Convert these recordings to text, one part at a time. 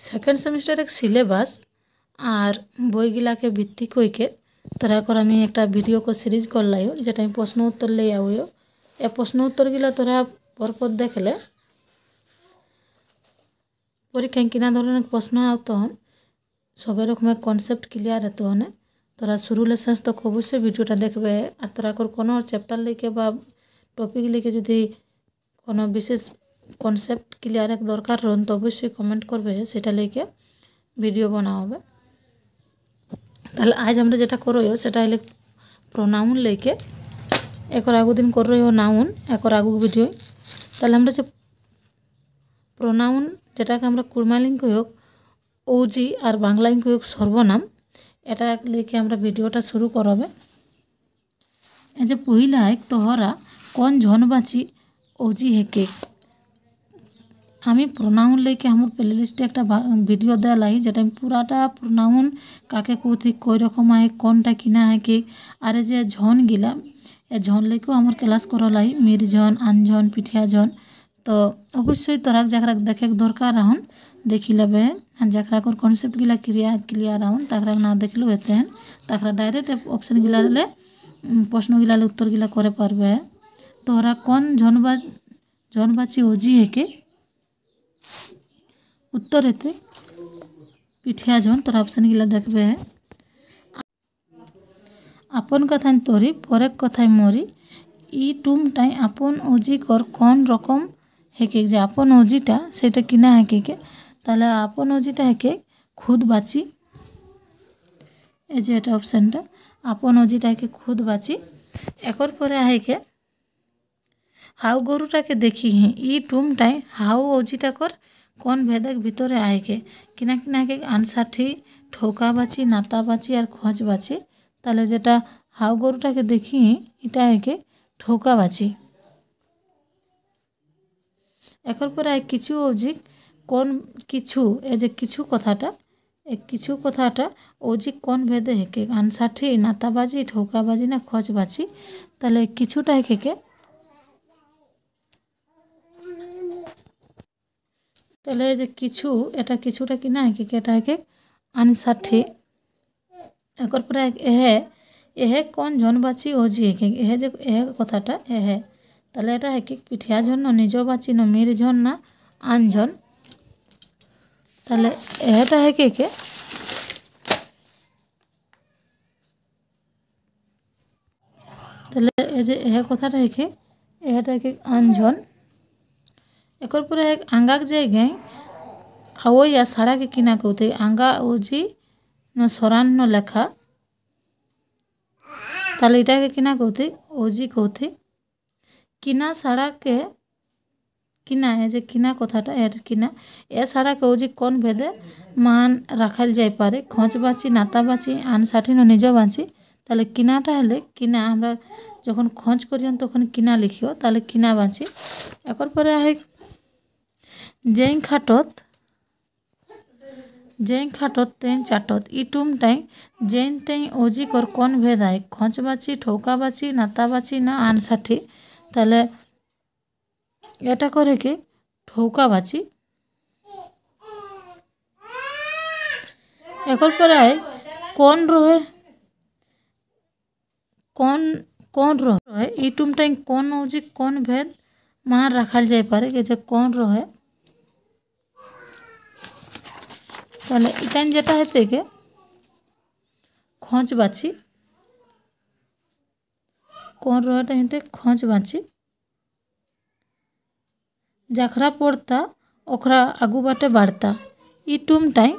Second semester एक syllabus और বইগুলা के ভিত্তি কইকে তোরা কর আমি একটা ভিডিও को সিরিজ করলাইও যেটা আমি প্রশ্ন উত্তর লই আইও এই প্রশ্ন উত্তরগুলা তোরা পরপর দেখলে পরীক্ষায় কিনা ধরনের প্রশ্ন আতন সব রকমের কনসেপ্ট ক্লিয়ার হতো হনে তোরা শুরু লে শেষ তক অবশ্যই ভিডিওটা দেখবে আর তোরা কর কোনো চ্যাপ্টার লিখে বা টপিক লিখে যদি কোনো বিশেষ কনসেপ্ট ক্লিয়ার এক দরকার রন তো অবশ্যই কমেন্ট করবে সেটা লিখে ভিডিও বানা হবে। তাহলে আজ আমরা যেটা করবো সেটা হলে প্রোনাউন লিখে একর আগু দিন कर रही हो नाउन একর আগু ভিডিও তাহলে আমরা যে প্রোনাউন যেটাকে আমরা কুরমালিং কইক ওজি আর বাংলাইং কইক সর্বনাম এটা লিখে আমরা ভিডিওটা শুরু করবে। এই যে পহিলা এক তোহরা কোন ঝনবাচি ওজি হেকে আমি প্রোনাউন लेके हमर प्लेलिस्ट একটা ভিডিও দেয়া লাই যেটা আমি পুরাটা প্রোনাউন কাকে কোথি কই রকম আয় কোনটা কিনা है कि আরে যে ঝন গিলা এ ঝন लेके हमर ক্লাস করা লাই মিরঝন আনঝন পিঠিয়াঝন তো অবশ্যই তোরা যাকরা দেখে দরকার রাহুন দেখি লবে যাকরা কোর কনসেপ্ট গিলা ক্লিয়ার রাহুন তাকরা না দেখলো হেতেন তাকরা ডাইরেক্ট অপশন গিলা ले প্রশ্ন গিলা উত্তর গিলা করে পারবে। তোরা কোন ঝনবাচি ওজি হেকে उत्तर हेते पिठिया झन तोर ऑप्शन गिला देखबे आपन कथान तोरी परेक कथाय मोरी इ टुम टाइ आपन ओजी कर कोन रकम हेके जे आपन ओजीटा सेटा किना हेके के ताले आपन ओजीटा हेके खुद बाची ए जे এটা অপশনটা आपन ओजीटा हेके खुद बाची একর পরে হেকে हाउ गरुटाके देखी हि इ टुम टाइ हाउ ओजीटा कर কোন ভেদক ভিতরে আইকে কিনা কিনা কে আনসাঠি ঠোকাবাচি নাতাবাচি আর খোঁজবাচি তাহলে যেটা হাউ গরুটাকে দেখি এটা একে ঠোকাবাচি একর পরে কিছু অজিক কোন কিছু এই যে কিছু কথাটা এক কিছু কথাটা অজিক কোন ভেদে হেকে আনসাঠি নাতাবাজি ঠোকাবাজি না খোঁজবাচি তাহলে কিছুটা হেকে তাহলে যে কিছু এটা কিছুটা কিনা है कि এটা है कि अनसाठी একর পরে এহে কোন জনবাচি ওজি है এহে যে এহে কথাটা এহে তাহলে এটা है कि পিঠিয়া জন না নিজবাচি না মির জন না আনজন তাহলে এহেটা है कि তাহলে এই যে এহে কথাটা है कि এহেটা है कि আনজন একর পরে এক আঙ্গাক জায়গায় আওই আর সাড়াকে কিনা কৌতে আঙ্গা ওজি না সরান্ন লেখা তাহলে এটাকে কিনা কৌতে ওজি কৌতে কিনা সাড়াকে কিনা এ যে কিনা কথাটা এর কিনা এ সাড়াকে ওজি কোন ভেদে মান রাখাল যাই পারে খোঁজবাচি নাতাবাচি আনসাঠি না নিজবাচি তাহলে কিনাটা হলে কিনা আমরা যখন খোঁজ করিও তখন কিনা লিখিও তাহলে কিনা বাচি একর পরে আহে जें खाटत तें चाटत इ टुम टाइ जें तें ओजी कर कोन भेद आय खोंचबाची ठोकाबाची नाताबाची ना आनसाठी ताहले এটা করে কি ঠৌকাবাচি একর পরে কোন রহে কোন রহে इ टुम टाइ कोन ओजी कोन भेद मान রাখাল যাই পারে যে কোন রহে তাহলে এটা যেটা হেতে কে খোঁজবাচি কোন রহটা হেতে খোঁজবাচি যাখরা পড়তা ওখরা আগু বাটে বাড়তা इ टुम टाइ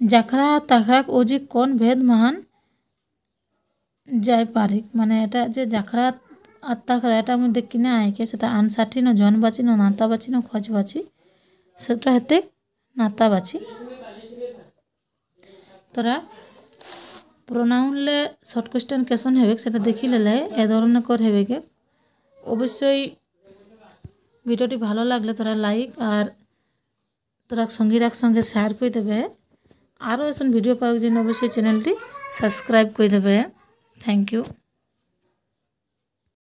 যাখরা তাখরা ওজি কোন ভেদ মান যাই পারে মানে এটা যে যাখরা আর তাখরা এটার মধ্যে কিনা আইকে সেটা আনসাঠি না জনবাচি না নাতাবাচি না খোঁজবাচি সেটা হেতে নাতাবাচি তোরা প্রোনাউন ले শর্ট কোশ্চেন কেসন হেবে সেটা দেখি লেলে এ ধরনের কর হেবে কে অবশ্যই ভিডিওটি ভালো লাগলে তোরা লাইক আর তোরা সঙ্গীরাক সঙ্গে শেয়ার করে দেবে আরও এসন ভিডিও পাওয়ার জন্য অবশ্যই চ্যানেলটি সাবস্ক্রাইব করে দেবে। Thank you.